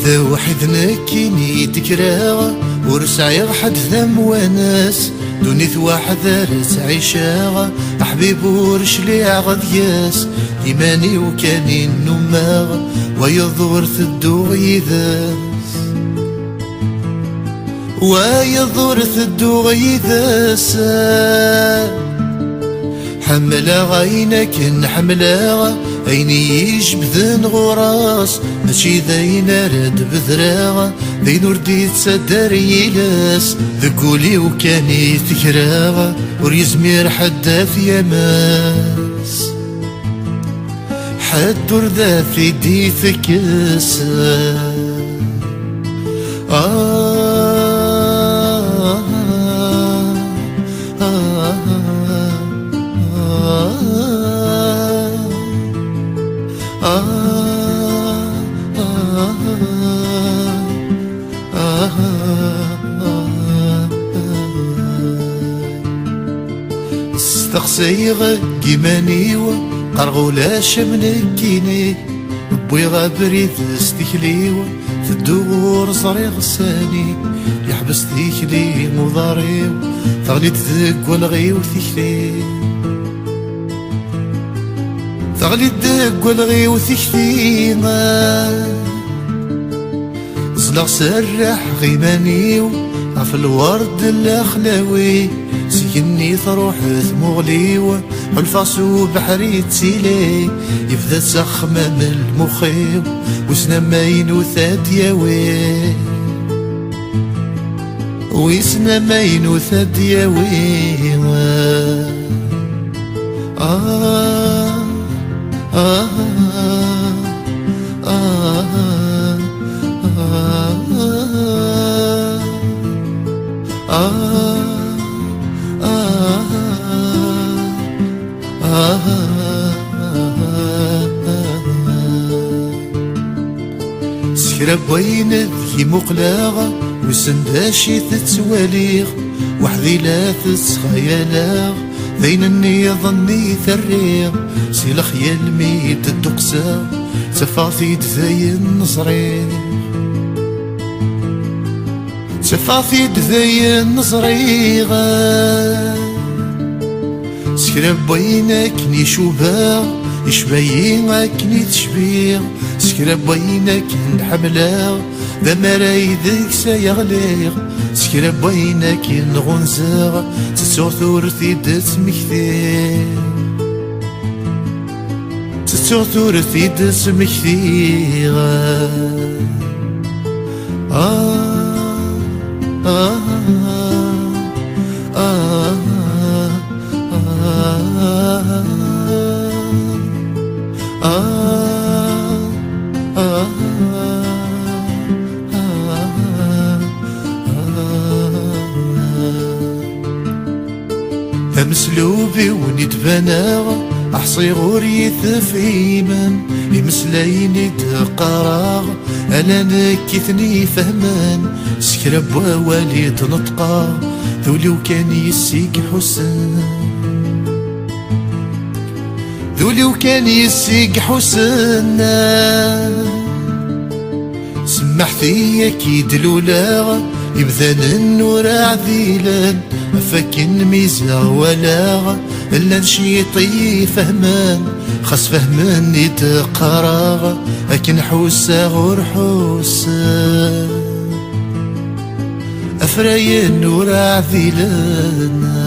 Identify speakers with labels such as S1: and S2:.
S1: ذا وحد نكيني تكراغ ورسعي حد ذم وناس دونيت واحد رسعي أحبيب ورشلي غذياس إيماني وكاني النماغ ويضور ثدو غيذاس ويضور ثدو غيذاس حملا غينك نحملا عيني يجبذن غراس ماشي ذاين راد بذراغ ذين وردي تصدر يلاس ذقولي وكاني تكراغ وريزمير حدا في يماس حد وردا في دي ثكس استقصيغ كيمانيو قرغولاش منكيني بوي غابري تستكليو في الدور صريغ ساني يحبس تيكلي مضاريو تغلي تذق والغي وثكلي تغلي تذق والغي وثكلي زلغ سرح غيمانيو عف الورد الاخلاوي سيني تروح ثمغليو والفاسو بحري تسيلي يبدا تسخمم المخيو وسنا ماين وثادياوي ويسنا ماين وثادياوي سكرب وين ذي مقلاغ وسنداشي تتواليغ وحذي لا تتخيلاغ ذين اني ظني ثريغ سي الخيال ميت الدقسا تفاثيد ذي النصريغ تفاثيد ذي النصريغ سكرب وينك نشوباغ يشبينك نتشبيغ سكرب وينك نحملاغ ذا مرايدك سيغليغ سكرب وينك نغنزاغ تسوثور ثيد سمكثير تسوثور ثيد سمكثير مسلوبي ونتبناغ أحصي غوري ثفيما يمسلايني تقراغ أنا نكثني فهمان سكرب ووالي تنطقا ذولي وكان يسيك حسن ذولي وكان يسيك حسن سمح فيا كيد لولا يبذن النور عذيلا فكن ميزا ولا الا نشيطي فهمان خاص فهمان يتقراغ لكن حوسا غور حوسا افراي النور عذيلنا